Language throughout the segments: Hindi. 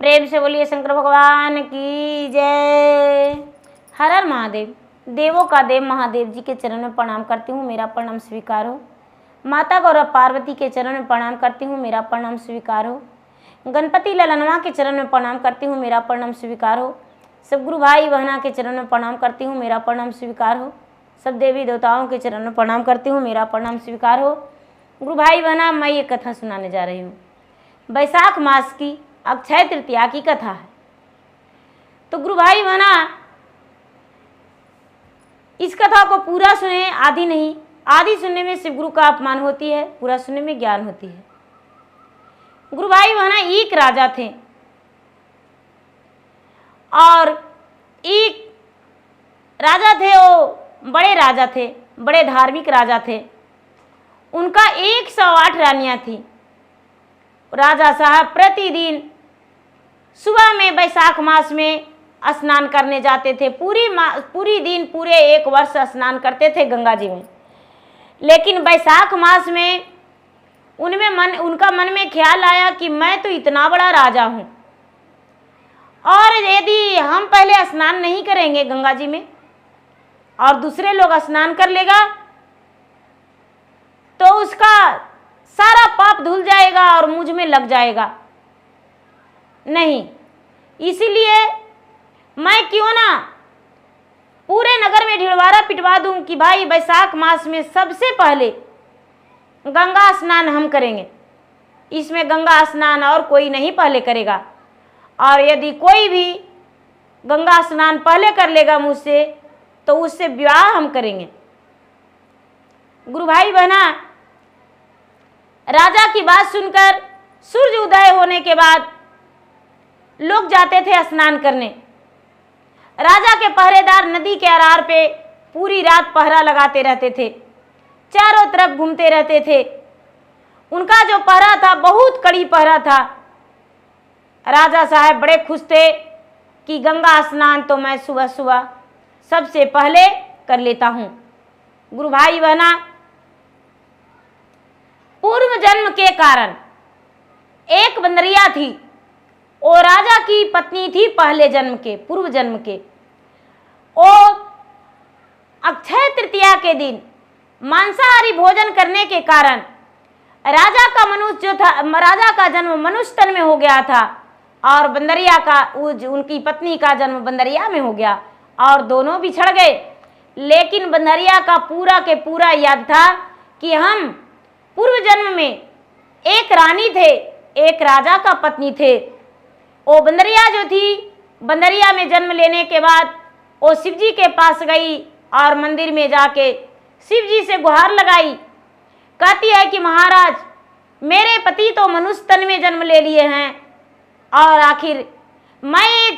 प्रेम से बोलिए शंकर भगवान की जय। हर हर महादेव। देवों का देव महादेव जी के चरण में प्रणाम करती हूँ, मेरा प्रणाम स्वीकार हो। माता गौरव पार्वती के चरण में प्रणाम करती हूँ, मेरा प्रणाम स्वीकार हो। गणपति ललनवा के चरण में प्रणाम करती हूँ, मेरा प्रणाम स्वीकार हो। सब गुरु भाई बहना के चरण में प्रणाम करती हूँ, मेरा प्रणाम स्वीकार हो। सब देवी देवताओं के चरण में प्रणाम करती हूँ, मेरा प्रणाम स्वीकार हो। गुरु भाई बहना, मैं ये कथा सुनाने जा रही हूँ। बैसाख मास की अक्षय तृतीया की कथा है। तो गुरु भाई बहना, इस कथा को पूरा सुने, आधी नहीं। आधी सुनने में शिव गुरु का अपमान होती है, पूरा सुनने में ज्ञान होती है। गुरु भाई बहना, एक राजा थे और एक राजा थे, वो बड़े राजा थे, बड़े धार्मिक राजा थे। उनका 108 रानियां थी। राजा साहब प्रतिदिन सुबह में बैसाख मास में स्नान करने जाते थे। पूरी दिन पूरे 1 वर्ष स्नान करते थे गंगा जी में। लेकिन बैसाख मास में उनका मन में ख्याल आया कि मैं तो इतना बड़ा राजा हूँ, और यदि हम पहले स्नान नहीं करेंगे गंगा जी में और दूसरे लोग स्नान कर लेगा तो उसका सारा पाप धुल जाएगा और मुझ में लग जाएगा। नहीं, इसीलिए मैं क्यों ना पूरे नगर में ढिलवारा पिटवा दूं कि भाई बैसाख मास में सबसे पहले गंगा स्नान हम करेंगे। इसमें गंगा स्नान और कोई नहीं पहले करेगा, और यदि कोई भी गंगा स्नान पहले कर लेगा मुझसे तो उससे विवाह हम करेंगे। गुरु भाई बहना, राजा की बात सुनकर सूर्य उदय होने के बाद लोग जाते थे स्नान करने। राजा के पहरेदार नदी के अरार पे पूरी रात पहरा लगाते रहते थे, चारों तरफ घूमते रहते थे। उनका जो पहरा था बहुत कड़ी पहरा था। राजा साहब बड़े खुश थे कि गंगा स्नान तो मैं सुबह सुबह सबसे पहले कर लेता हूँ। गुरु भाई बहना, पूर्व जन्म के कारण एक बंदरिया थी। वो राजा की पत्नी थी पहले जन्म के, पूर्व जन्म के। वो अक्षय तृतीया के दिन मांसाहारी भोजन करने के कारण राजा का मनुष्य जो था, राजा का जन्म मनुष्य तन में हो गया था और बंदरिया का, उनकी पत्नी का जन्म बंदरिया में हो गया और दोनों बिछड़ गए। लेकिन बंदरिया का पूरा के पूरा याद था कि हम पूर्व जन्म में एक रानी थे, एक राजा का पत्नी थे। वो बंदरिया जो थी, बंदरिया में जन्म लेने के बाद वो शिव जी के पास गई और मंदिर में जाके शिव जी से गुहार लगाई। कहती है कि महाराज, मेरे पति तो मनुष्य तन में जन्म ले लिए हैं और आखिर मैं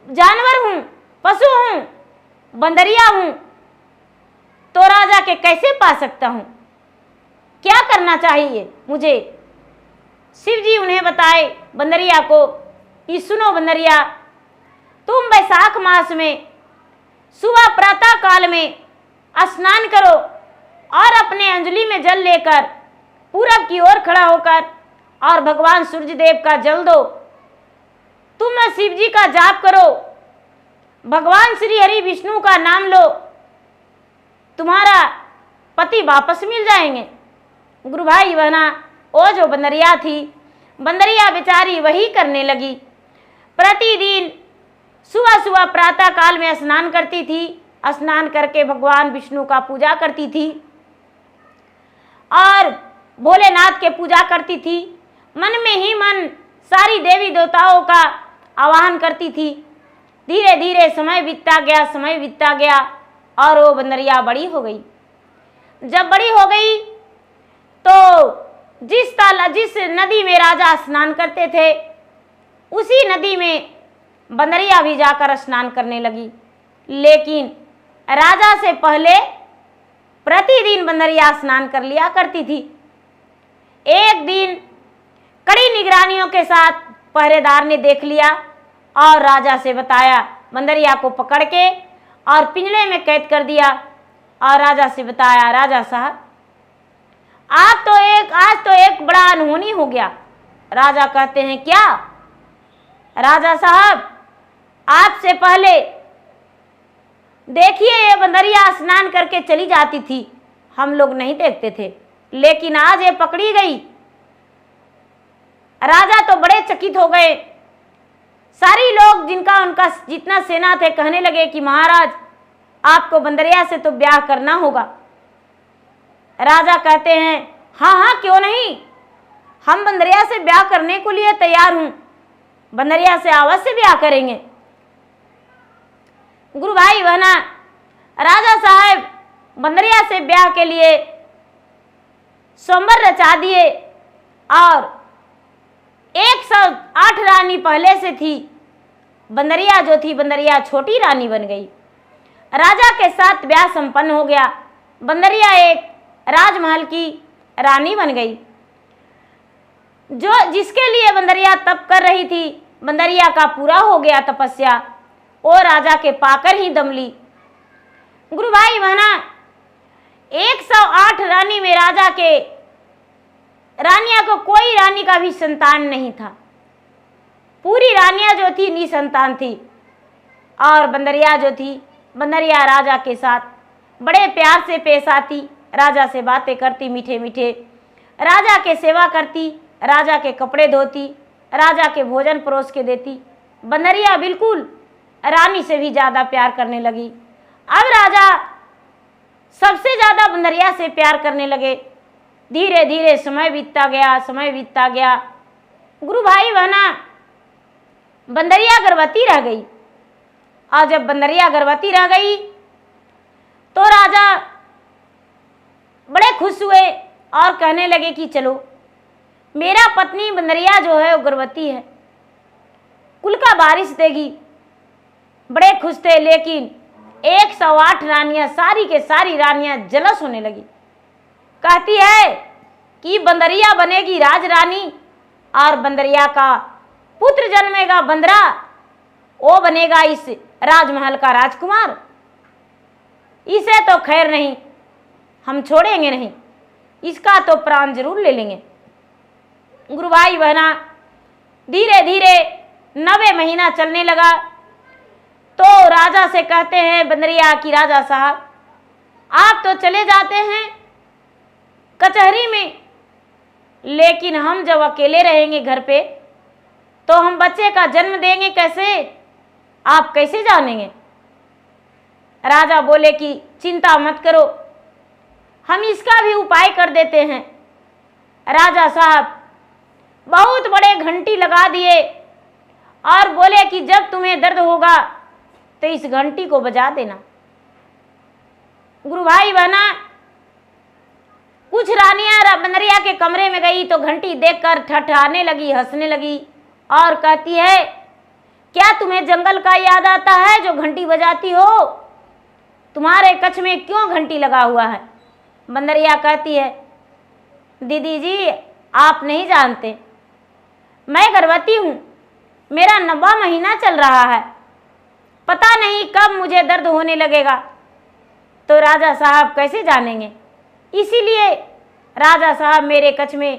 जानवर हूँ, पशु हूँ, बंदरिया हूँ, तो राजा के कैसे पा सकता हूँ? क्या करना चाहिए मुझे? शिव जी उन्हें बताए बंदरिया को कि सुनो बंदरिया, तुम बैसाख मास में सुबह प्रातः काल में स्नान करो और अपने अंजलि में जल लेकर पूरब की ओर खड़ा होकर और भगवान सूर्य देव का जल दो। तुम शिव जी का जाप करो, भगवान श्री हरि विष्णु का नाम लो, तुम्हारा पति वापस मिल जाएंगे। गुरु भाई बहना, वो जो बंदरिया थी, बंदरिया बेचारी वही करने लगी। प्रतिदिन सुबह सुबह प्रातः काल में स्नान करती थी, स्नान करके भगवान विष्णु का पूजा करती थी और भोलेनाथ के पूजा करती थी। मन में ही मन सारी देवी देवताओं का आवाहन करती थी। धीरे धीरे समय बीतता गया और वो बंदरिया बड़ी हो गई। जब बड़ी हो गई तो जिस नदी में राजा स्नान करते थे उसी नदी में बंदरिया भी जाकर स्नान करने लगी। लेकिन राजा से पहले प्रतिदिन बंदरिया स्नान कर लिया करती थी। एक दिन कड़ी निगरानियों के साथ पहरेदार ने देख लिया और राजा से बताया, बंदरिया को पकड़ के और पिंजरे में कैद कर दिया और राजा से बताया, राजा साहब आज तो एक बड़ा अनहोनी हो गया। राजा कहते हैं, क्या? राजा साहब, आपसे पहले देखिए ये बंदरिया स्नान करके चली जाती थी, हम लोग नहीं देखते थे, लेकिन आज ये पकड़ी गई। राजा तो बड़े चकित हो गए। सारी लोग जिनका उनका जितना सेना थे कहने लगे कि महाराज, आपको बंदरिया से तो ब्याह करना होगा। राजा कहते हैं, हाँ हाँ क्यों नहीं, हम बंदरिया से ब्याह करने को लिए तैयार हूं, बंदरिया से अवश्य ब्याह करेंगे। गुरु भाई बहना, राजा साहब बंदरिया से ब्याह के लिए स्वयंवर रचा दिए और 108 रानी पहले से थी। बंदरिया जो थी, बंदरिया छोटी रानी बन गई। राजा के साथ ब्याह संपन्न हो गया। बंदरिया एक राजमहल की रानी बन गई। जो जिसके लिए बंदरिया तप कर रही थी, बंदरिया का पूरा हो गया तपस्या, वो राजा के पाकर ही दम ली। गुरु भाई बहना, 108 रानी में राजा के रानिया को कोई रानी का भी संतान नहीं था। पूरी रानियां जो थी निसंतान थी। और बंदरिया जो थी, बंदरिया राजा के साथ बड़े प्यार से पेश आती, राजा से बातें करती मीठे मीठे, राजा के सेवा करती, राजा के कपड़े धोती, राजा के भोजन परोस के देती। बंदरिया बिल्कुल रानी से भी ज़्यादा प्यार करने लगी। अब राजा सबसे ज़्यादा बंदरिया से प्यार करने लगे। धीरे धीरे समय बीतता गया, समय बीतता गया। गुरु भाई बहना, बंदरिया गर्भवती रह गई। और जब बंदरिया गर्भवती रह गई तो राजा बड़े खुश हुए और कहने लगे कि चलो, मेरा पत्नी बंदरिया जो है वो गर्भवती है, कुल का बारिश देगी। बड़े खुश थे, लेकिन 108 रानियां, सारी के सारी रानियां जलस होने लगी। कहती है कि बंदरिया बनेगी राजरानी और बंदरिया का पुत्र जन्मेगा बंदरा, वो बनेगा इस राजमहल का राजकुमार। इसे तो खैर नहीं, हम छोड़ेंगे नहीं, इसका तो प्राण जरूर ले लेंगे। गुरु भाई बहना, धीरे धीरे 9वें महीना चलने लगा तो राजा से कहते हैं बंदरिया कि राजा साहब, आप तो चले जाते हैं कचहरी में, लेकिन हम जब अकेले रहेंगे घर पे तो हम बच्चे का जन्म देंगे कैसे, आप कैसे जानेंगे। राजा बोले कि चिंता मत करो, हम इसका भी उपाय कर देते हैं। राजा साहब बहुत बड़े घंटी लगा दिए और बोले कि जब तुम्हें दर्द होगा तो इस घंटी को बजा देना। गुरु भाई बहना, कुछ रानियां बंदरिया के कमरे में गई तो घंटी देखकर ठठाने लगी, हंसने लगी और कहती है, क्या तुम्हें जंगल का याद आता है जो घंटी बजाती हो, तुम्हारे कच्छ में क्यों घंटी लगा हुआ है। बंदरिया कहती है, दीदी जी आप नहीं जानते, मैं गर्भवती हूँ, मेरा 9वां महीना चल रहा है, पता नहीं कब मुझे दर्द होने लगेगा। तो राजा साहब कैसे जानेंगे, इसीलिए राजा साहब मेरे कच्छ में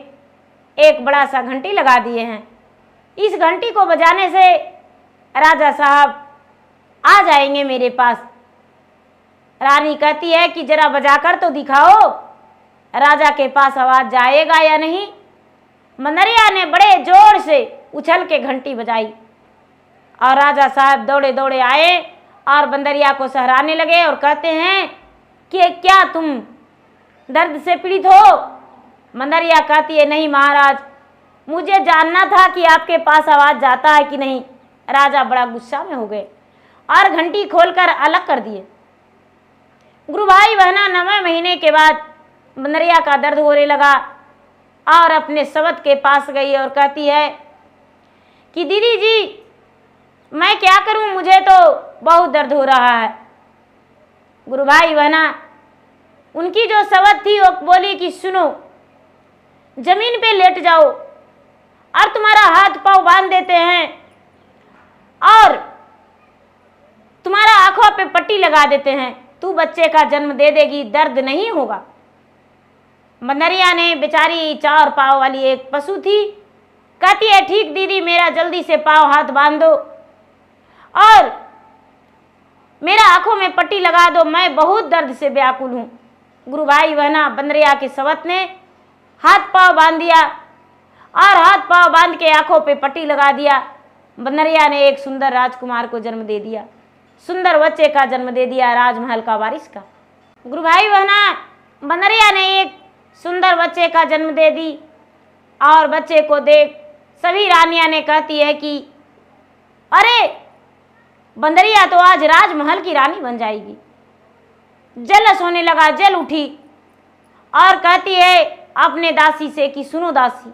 एक बड़ा सा घंटी लगा दिए हैं। इस घंटी को बजाने से राजा साहब आ जाएंगे मेरे पास। रानी कहती है कि जरा बजाकर तो दिखाओ, राजा के पास आवाज जाएगा या नहीं। बंदरिया ने बड़े जोर से उछल के घंटी बजाई और राजा साहब दौड़े दौड़े आए और बंदरिया को सहराने लगे और कहते हैं कि क्या तुम दर्द से पीड़ित हो। बंदरिया कहती है, नहीं महाराज, मुझे जानना था कि आपके पास आवाज जाता है कि नहीं। राजा बड़ा गुस्सा में हो गए और घंटी खोलकर अलग कर दिए। गुरु भाई बहना, 9वें महीने के बाद बंदरिया का दर्द होने लगा और अपने सवत के पास गई और कहती है कि दीदी जी मैं क्या करूं, मुझे तो बहुत दर्द हो रहा है। गुरु भाई बहना, उनकी जो सवत थी वो बोली कि सुनो, जमीन पे लेट जाओ और तुम्हारा हाथ पांव बांध देते हैं और तुम्हारा आंखों पे पट्टी लगा देते हैं, तू बच्चे का जन्म दे देगी, दर्द नहीं होगा। बंदरिया ने बेचारी 4 पांव वाली एक पशु थी, कहती है ठीक ठीक दीदी, मेरा जल्दी से पाँव हाथ बांध दो और मेरा आंखों में पट्टी लगा दो, मैं बहुत दर्द से व्याकुल हूँ। गुरु भाई बहना बंदरिया के सवत ने हाथ पाँव बांध दिया और हाथ पाँव बांध के आंखों पे पट्टी लगा दिया। बंदरिया ने एक सुंदर राजकुमार को जन्म दे दिया, सुंदर बच्चे का जन्म दे दिया, राजमहल का वारिस का। गुरु भाई बहना बंदरिया ने एक सुंदर बच्चे का जन्म दे दी और बच्चे को देख सभी रानियां ने कहती है कि अरे बंदरिया तो आज राजमहल की रानी बन जाएगी। जलस होने लगा, जल उठी और कहती है अपने दासी से कि सुनो दासी,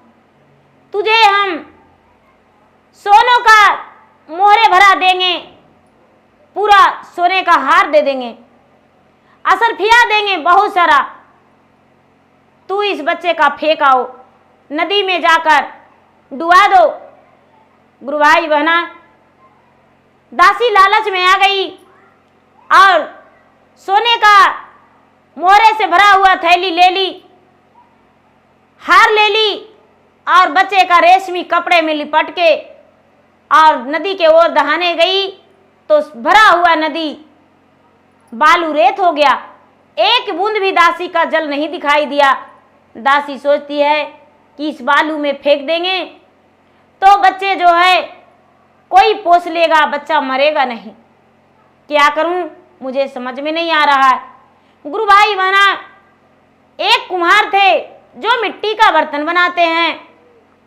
तुझे हम सोनों का मोहरे भरा देंगे, पूरा सोने का हार दे देंगे, असरफिया देंगे बहुत सारा, तू इस बच्चे का फेंक आओ, नदी में जाकर डुबा दो। गुरु भाई बहना दासी लालच में आ गई और सोने का मोहरे से भरा हुआ थैली ले ली, हार ले ली और बच्चे का रेशमी कपड़े में लिपट के और नदी के ओर दहाने गई तो भरा हुआ नदी बालू रेत हो गया। एक बूंद भी दासी का जल नहीं दिखाई दिया। दासी सोचती है कि इस बालू में फेंक देंगे तो बच्चे जो है कोई पोस लेगा, बच्चा मरेगा नहीं। क्या करूं, मुझे समझ में नहीं आ रहा है। गुरु भाई बहना एक कुम्हार थे जो मिट्टी का बर्तन बनाते हैं।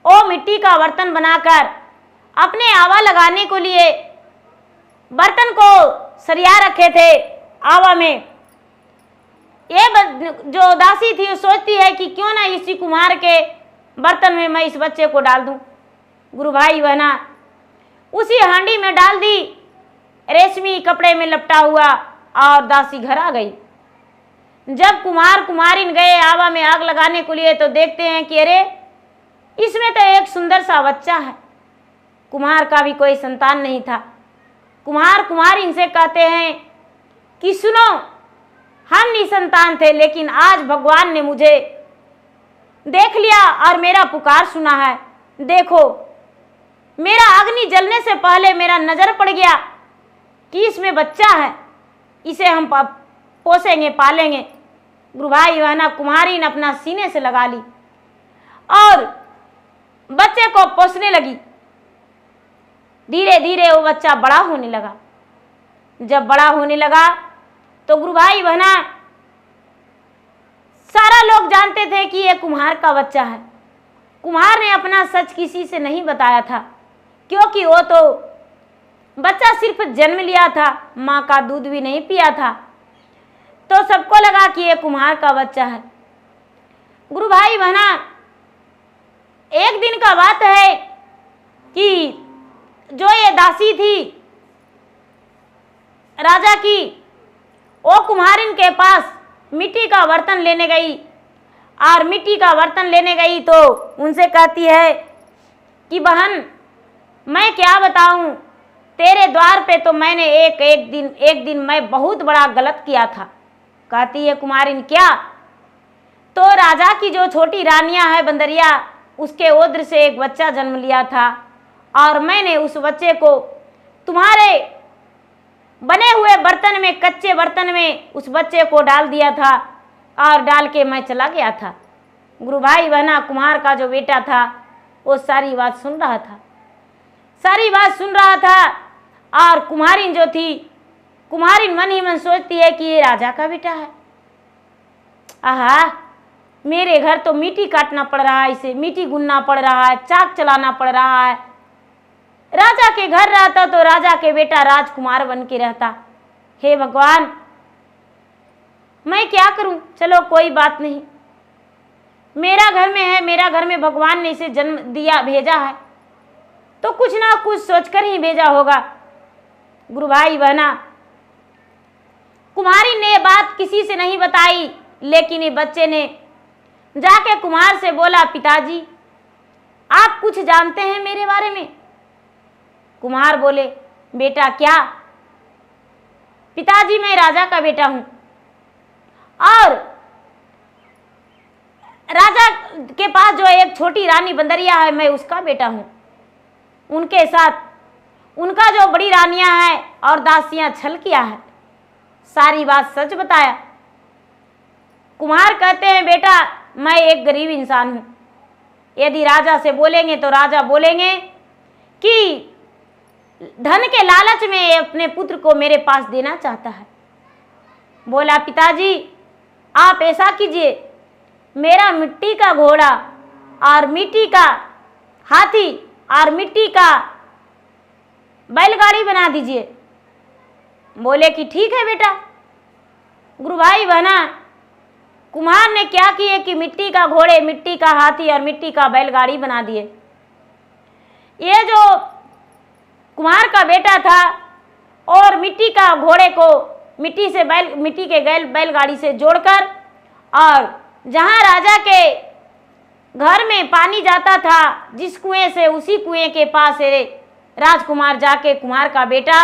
वो मिट्टी का बर्तन बनाकर अपने आवा लगाने को लिए बर्तन को सरिया रखे थे आवा में। ये जो दासी थी वो सोचती है कि क्यों ना इसी कुम्हार के बर्तन में मैं इस बच्चे को डाल दूं। गुरु भाई बहना उसी हांडी में डाल दी, रेशमी कपड़े में लपटा हुआ, और दासी घर आ गई। जब कुम्हार कुम्हारिन गए आवा में आग लगाने को लिए तो देखते हैं कि अरे इसमें तो एक सुंदर सा बच्चा है। कुम्हार का भी कोई संतान नहीं था। कुम्हार कुम्हारिन से कहते हैं कि सुनो, हम निसंतान थे लेकिन आज भगवान ने मुझे देख लिया और मेरा पुकार सुना है। देखो मेरा अग्नि जलने से पहले मेरा नजर पड़ गया कि इसमें बच्चा है, इसे हम पोसेंगे पालेंगे। गुरु भाई बहना कुम्हारिन अपना सीने से लगा ली और बच्चे को पोसने लगी। धीरे धीरे वो बच्चा बड़ा होने लगा। जब बड़ा होने लगा तो गुरु भाई बहना सारा लोग जानते थे कि ये कुम्हार का बच्चा है। कुम्हार ने अपना सच किसी से नहीं बताया था क्योंकि वो तो बच्चा सिर्फ जन्म लिया था, माँ का दूध भी नहीं पिया था, तो सबको लगा कि ये कुम्हार का बच्चा है। गुरु भाई बहना एक दिन का बात है कि जो ये दासी थी राजा की, वो कुम्हारिन के पास मिट्टी का बर्तन लेने गई और मिट्टी का बर्तन लेने गई तो उनसे कहती है कि बहन मैं क्या बताऊं, तेरे द्वार पे तो मैंने एक दिन मैं बहुत बड़ा गलत किया था। कहती है कुम्हारिन क्या? तो राजा की जो छोटी रानियां है बंदरिया, उसके ओद्र से एक बच्चा जन्म लिया था और मैंने उस बच्चे को तुम्हारे बने हुए बर्तन में, कच्चे बर्तन में उस बच्चे को डाल दिया था और डाल के मैं चला गया था। गुरु भाई बहना कुम्हार का जो बेटा था वो सारी बात सुन रहा था, सारी बात सुन रहा था। और कुम्हारिन जो थी, कुम्हारिन मन ही मन सोचती है कि ये राजा का बेटा है। आहा, मेरे घर तो मिट्टी काटना पड़ रहा है, इसे मिट्टी गुनना पड़ रहा है, चाक चलाना पड़ रहा है। राजा के घर रहता तो राजा के बेटा राजकुमार बन के रहता। हे भगवान, मैं क्या करूं? चलो कोई बात नहीं, मेरा घर में है, मेरा घर में भगवान ने इसे जन्म दिया, भेजा है, तो कुछ ना कुछ सोचकर ही भेजा होगा। गुरु भाई बहना कुम्हारी ने बात किसी से नहीं बताई, लेकिन ये बच्चे ने जाके कुम्हार से बोला, पिताजी आप कुछ जानते हैं मेरे बारे में? कुम्हार बोले, बेटा क्या? पिताजी मैं राजा का बेटा हूं और राजा के पास जो एक छोटी रानी बंदरिया है, मैं उसका बेटा हूं। उनके साथ उनका जो बड़ी रानियां हैं और दासियां छल किया है, सारी बात सच बताया। कुम्हार कहते हैं बेटा मैं एक गरीब इंसान हूं, यदि राजा से बोलेंगे तो राजा बोलेंगे कि धन के लालच में अपने पुत्र को मेरे पास देना चाहता है। बोला पिताजी आप ऐसा कीजिए, मेरा मिट्टी का घोड़ा और मिट्टी का हाथी और मिट्टी का बैलगाड़ी बना दीजिए। बोले कि ठीक है बेटा। गुरु भाई बहना, कुम्हार ने क्या किए कि मिट्टी का घोड़े, मिट्टी का हाथी और मिट्टी का बैलगाड़ी बना दिए। ये जो कुम्हार का बेटा था और मिट्टी का घोड़े को मिट्टी के बैलगाड़ी से जोड़कर, और जहां राजा के घर में पानी जाता था जिस कुएं से, उसी कुएं के पास राजकुमार जाके कुम्हार का बेटा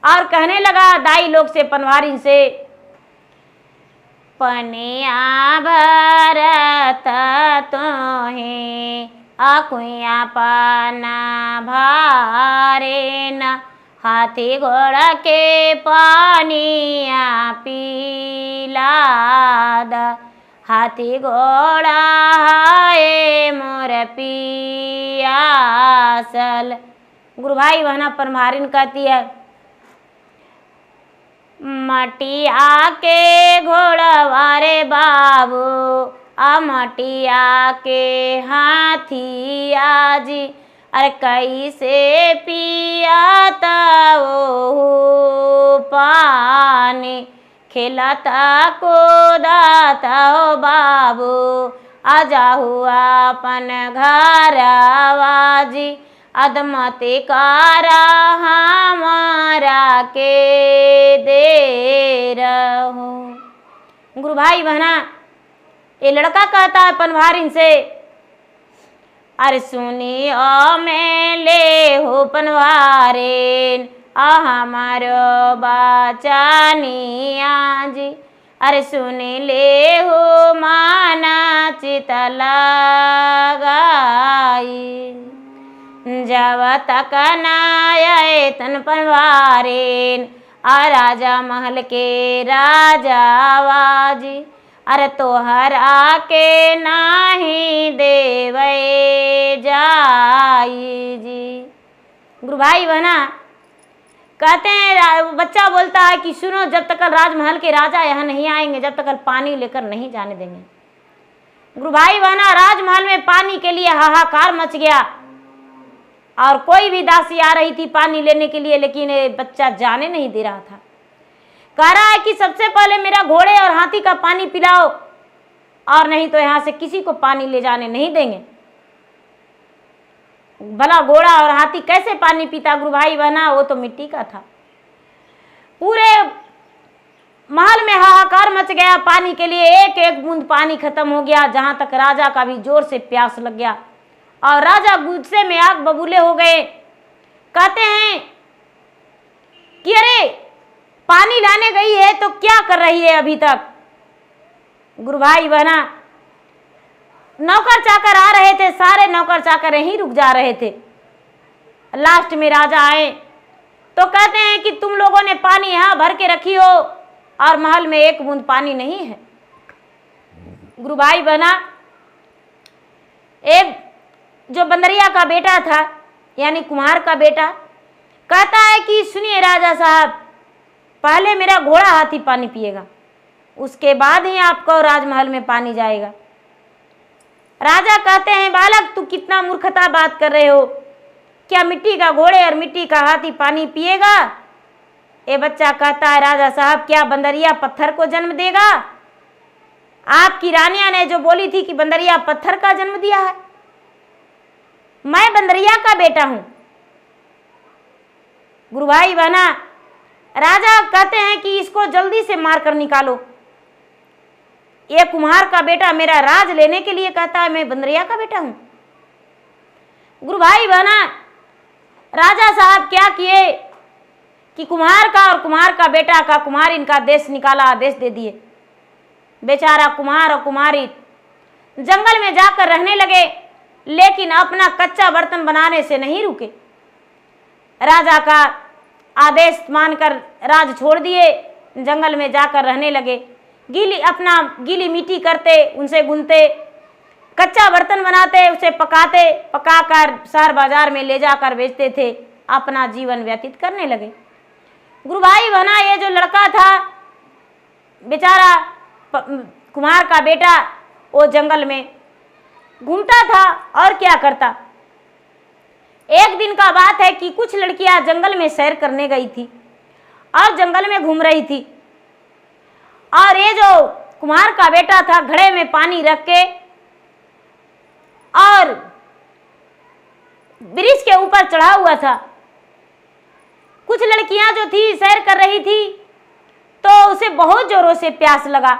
और कहने लगा दाई लोग से, पनवारिन से, पनिया भरत तोहे अकुया पाना भारे न, हाथी घोड़ा के पानिया पीला द, हाथी घोड़ा है मोर पियासल। गुरु भाई बहना पनवारिन कहती है, मटिया के घोड़वारे बाबू मटिया के हाथिया जी, अरे कैसे पियाता वो पानी, खेलता कूदता हो बाबू, आजा हुआ अपन घर आवाजी, अदमती कारा हमारा के दे रहो। गुरु भाई बहना, ये लड़का कहता है पनवारिन से, अरे सुनी ओ मैं ले हो पनवारिन हमारो बचानिया जी, अरे सुनी ले हो माना चित लगाई, जब तक नाये तन पनवारिन राजा महल के राजा वाजी, अरे तोहरा के नाही देवे जाई जी। गुरु भाई बहना कहते हैं, बच्चा बोलता है कि सुनो, जब तक राजमहल के राजा यहाँ नहीं आएंगे, जब तक पानी लेकर नहीं जाने देंगे। गुरु भाई बहना, राजमहल में पानी के लिए हाहाकार मच गया और कोई भी दासी आ रही थी पानी लेने के लिए, लेकिन बच्चा जाने नहीं दे रहा था। कह रहा है कि सबसे पहले मेरा घोड़े और हाथी का पानी पिलाओ, और नहीं तो यहां से किसी को पानी ले जाने नहीं देंगे। भला घोड़ा और हाथी कैसे पानी पीता गुरु भाई बहना, वो तो मिट्टी का था। पूरे महल में हाहाकार मच गया पानी के लिए, एक एक बूंद पानी खत्म हो गया, जहां तक राजा का भी जोर से प्यास लग गया और राजा गुस्से में आग बबूले हो गए। कहते हैं कि अरे पानी लाने गई है तो क्या कर रही है अभी तक। गुरु भाई बहना, नौकर चाकर आ रहे थे, सारे नौकर चाकर यहीं रुक जा रहे थे। लास्ट में राजा आए तो कहते हैं कि तुम लोगों ने पानी यहां भर के रखी हो और महल में एक बूंद पानी नहीं है। गुरु भाई बहना, एक जो बंदरिया का बेटा था यानी कुम्हार का बेटा कहता है कि सुनिए राजा साहब, पहले मेरा घोड़ा हाथी पानी पिएगा, उसके बाद ही आपको राजमहल में पानी जाएगा। राजा कहते हैं बालक तू कितना मूर्खता बात कर रहे हो, क्या मिट्टी का घोड़े और मिट्टी का हाथी पानी पिएगा। ये बच्चा कहता है राजा साहब क्या बंदरिया पत्थर को जन्म देगा। आपकी रानिया ने जो बोली थी कि बंदरिया पत्थर का जन्म दिया है, मैं बंदरिया का बेटा हूं। गुरु भाई बहना, राजा कहते हैं कि इसको जल्दी से मारकर निकालो। ये कुम्हार का बेटा मेरा राज लेने के लिए कहता है मैं बंदरिया का बेटा हूं। गुरु भाई बहना, राजा साहब क्या किए कि कुम्हार का और कुम्हार का बेटा का कुम्हार इनका देश निकाला, आदेश दे दिए। बेचारा कुम्हार और कुम्हारी जंगल में जाकर रहने लगे। लेकिन अपना कच्चा बर्तन बनाने से नहीं रुके। राजा का आदेश मानकर राज छोड़ दिए, जंगल में जाकर रहने लगे। गीली मिट्टी करते, उनसे बुनते, कच्चा बर्तन बनाते, उसे पकाते, पकाकर शहर बाजार में ले जाकर बेचते थे, अपना जीवन व्यतीत करने लगे। गुरु भाई बहना, ये जो लड़का था बेचारा कुम्हार का बेटा, वो जंगल में घूमता था और क्या करता। एक दिन का बात है कि कुछ लड़कियां जंगल में सैर करने गई थी और जंगल में घूम रही थी, और ये जो कुम्हार का बेटा था घड़े में पानी रख के और ब्रिज के ऊपर चढ़ा हुआ था। कुछ लड़कियां जो थी सैर कर रही थी, तो उसे बहुत जोरों से प्यास लगा,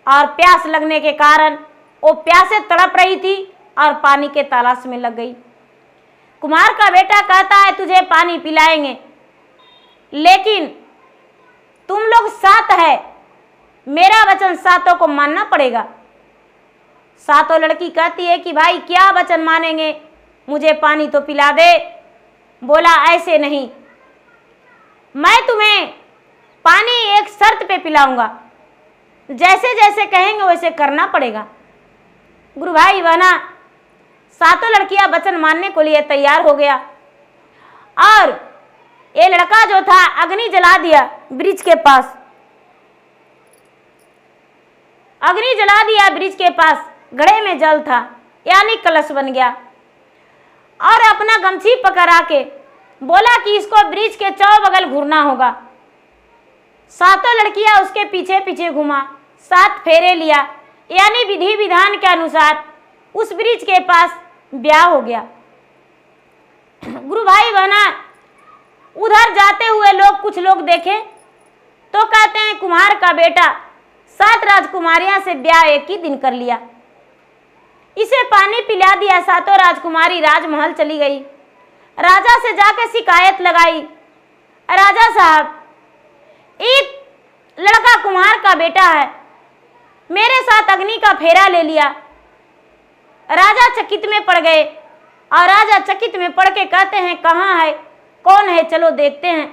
और प्यास लगने के कारण वो प्यासे तड़प रही थी और पानी के तलाश में लग गई। कुम्हार का बेटा कहता है तुझे पानी पिलाएंगे, लेकिन तुम लोग 7 है, मेरा वचन 7 को मानना पड़ेगा। 7 लड़की कहती है कि भाई क्या वचन मानेंगे, मुझे पानी तो पिला दे। बोला ऐसे नहीं, मैं तुम्हें पानी एक शर्त पे पिलाऊंगा, जैसे जैसे कहेंगे वैसे करना पड़ेगा। गुरु भाई बहना, 7 लड़कियां वचन मानने को लिए तैयार हो गया, और ये लड़का जो था अग्नि जला दिया ब्रिज के पास। अग्नि जला दिया ब्रिज के पास, घड़े में जल था यानी कलश बन गया, और अपना गमछी पकड़ा के बोला कि इसको ब्रिज के चौ बगल घूरना होगा। 7 लड़कियां उसके पीछे पीछे घुमा, 7 फेरे लिया, यानी विधि विधान के अनुसार उस ब्रिज के पास ब्याह हो गया। गुरु भाई बहना, उधर जाते हुए लोग कुछ लोग देखे तो कहते हैं कुम्हार का बेटा 7 राजकुमारियां से ब्याह एक ही दिन कर लिया। इसे पानी पिला दिया, 7 राजकुमारी राजमहल चली गई। राजा से जाकर शिकायत लगाई, राजा साहब एक लड़का कुम्हार का बेटा है, मेरे साथ अग्नि का फेरा ले लिया। राजा चकित में पड़ गए, और राजा चकित में पड़ के कहते हैं कहाँ है, कौन है, चलो देखते हैं।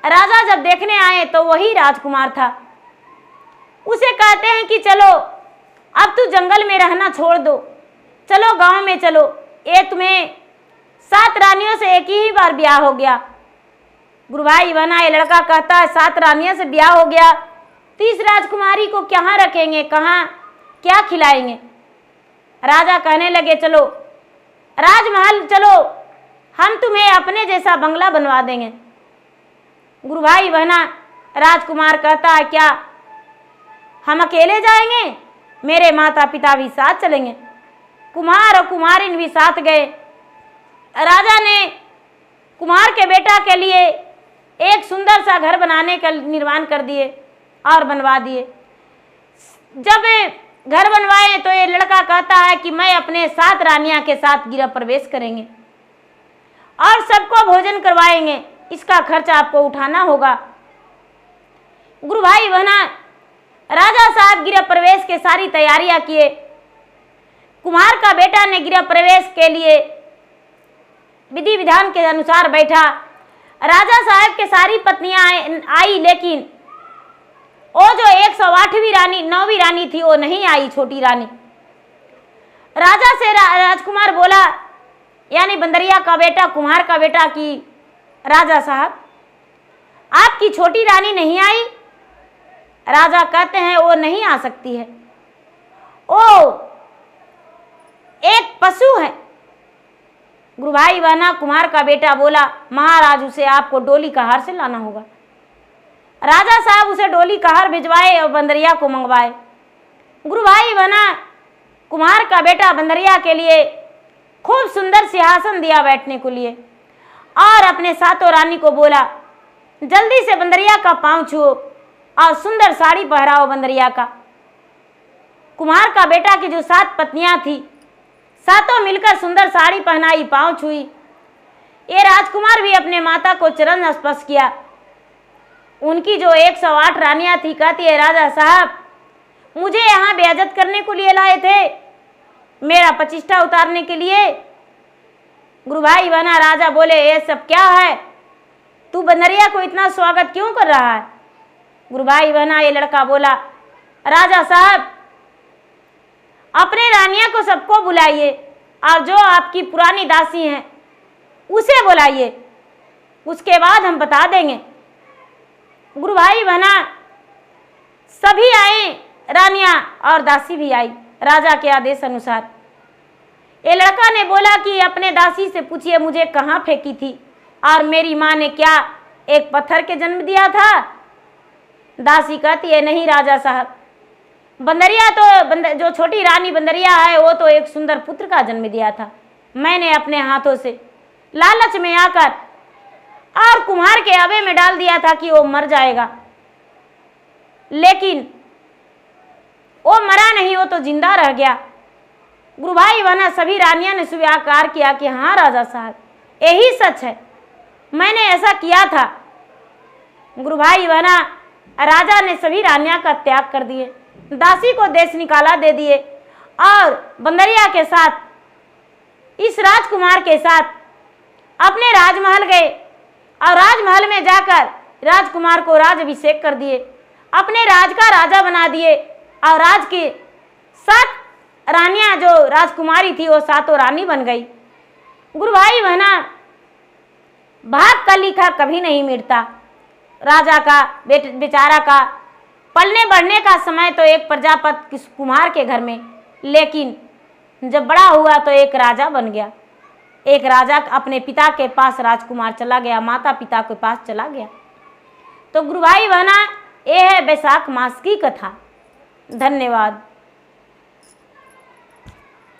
राजा जब देखने आए तो वही राजकुमार था। उसे कहते हैं कि चलो अब तू जंगल में रहना छोड़ दो, चलो गांव में चलो, ये तुम्हें 7 रानियों से एक ही बार ब्याह हो गया। गुरु भाई बहना, ये लड़का कहता है 7 रानियों से ब्याह हो गया, 30 राजकुमारी को कहाँ रखेंगे, कहाँ क्या खिलाएंगे। राजा कहने लगे चलो राजमहल चलो, हम तुम्हें अपने जैसा बंगला बनवा देंगे। गुरु भाई बहना, राजकुमार कहता है क्या हम अकेले जाएंगे, मेरे माता पिता भी साथ चलेंगे। कुम्हार और कुम्हारिन भी साथ गए। राजा ने कुम्हार के बेटा के लिए एक सुंदर सा घर बनाने का निर्माण कर दिए और बनवा दिए। जब घर बनवाए तो ये लड़का कहता है कि मैं अपने 7 रानियां के साथ गृह प्रवेश करेंगे और सबको भोजन करवाएंगे, इसका खर्चा आपको उठाना होगा। गुरु भाई बहना, राजा साहब गृह प्रवेश के सारी तैयारियां किए। कुम्हार का बेटा ने गृह प्रवेश के लिए विधि विधान के अनुसार बैठा। राजा साहब के सारी पत्नियां आई, लेकिन वो जो 108वीं रानी 9वीं रानी थी वो नहीं आई, छोटी रानी। राजा से राजकुमार बोला, यानी बंदरिया का बेटा कुम्हार का बेटा, कि राजा साहब आपकी छोटी रानी नहीं आई। राजा कहते हैं वो नहीं आ सकती है, वो एक पशु है। गुरु भाई बहना, कुम्हार का बेटा बोला महाराज उसे आपको डोली कहार से लाना होगा। राजा साहब उसे डोली कहार भिजवाए और बंदरिया को मंगवाए। गुरु भाई बहना, कुम्हार का बेटा बंदरिया के लिए खूब सुंदर सिंहासन दिया बैठने को लिए, और अपने 7 रानी को बोला जल्दी से बंदरिया का पांव छुओ और सुंदर साड़ी पहराओ बंदरिया का। कुम्हार का बेटा की जो 7 पत्नियां थी, 7 मिलकर सुंदर साड़ी पहनाई, पांव छुई। ये राजकुमार भी अपने माता को चरण स्पर्श किया। उनकी जो 108 रानियां थी कहती है राजा साहब मुझे यहाँ बेइज्जत करने को लिए लाए थे, मेरा प्रतिष्ठा उतारने के लिए। गुरु भाई बहना राजा बोले, ये सब क्या है, तू बंदरिया को इतना स्वागत क्यों कर रहा है? गुरु भाई बहना ये लड़का बोला, राजा साहब अपने रानिया को सबको बुलाइए और जो आपकी पुरानी दासी हैं उसे बुलाइए, उसके बाद हम बता देंगे। गुरु भाई बहना सभी आए, रानियां और दासी भी आई राजा के आदेश अनुसार। ये लड़का ने बोला कि अपने दासी से पूछिए मुझे कहाँ फेंकी थी और मेरी माँ ने क्या एक पत्थर के जन्म दिया था? दासी कहती है, नहीं राजा साहब, बंदरिया तो जो छोटी रानी बंदरिया है वो तो एक सुंदर पुत्र का जन्म दिया था। मैंने अपने हाथों से लालच में आकर और कुम्हार के आवे में डाल दिया था कि वो मर जाएगा, लेकिन वो मरा नहीं, वो तो जिंदा रह गया। गुरु भाई बहना सभी रानियां ने स्वीकार किया कि हाँ राजा साहब यही सच है, मैंने ऐसा किया था। गुरु भाई बहना राजा ने सभी रानियां का त्याग कर दिए, दासी को देश निकाला दे दिए और बंदरिया के साथ, इस राजकुमार के साथ अपने राजमहल गए और राजमहल में जाकर राजकुमार को राजाभिषेक कर दिए, अपने राज का राजा बना दिए और राज की 7 रानियां जो राजकुमारी थी वो 7 रानी बन गई। गुरु भाई बहना भाग का लिखा कभी नहीं मिटता। राजा का बेचारा का पलने बढ़ने का समय तो एक प्रजापति कुमार के घर में, लेकिन जब बड़ा हुआ तो एक राजा बन गया। एक राजा अपने पिता के पास राजकुमार चला गया, माता पिता के पास चला गया। तो गुरु भाई बहना ये है बैसाख मास की कथा। धन्यवाद।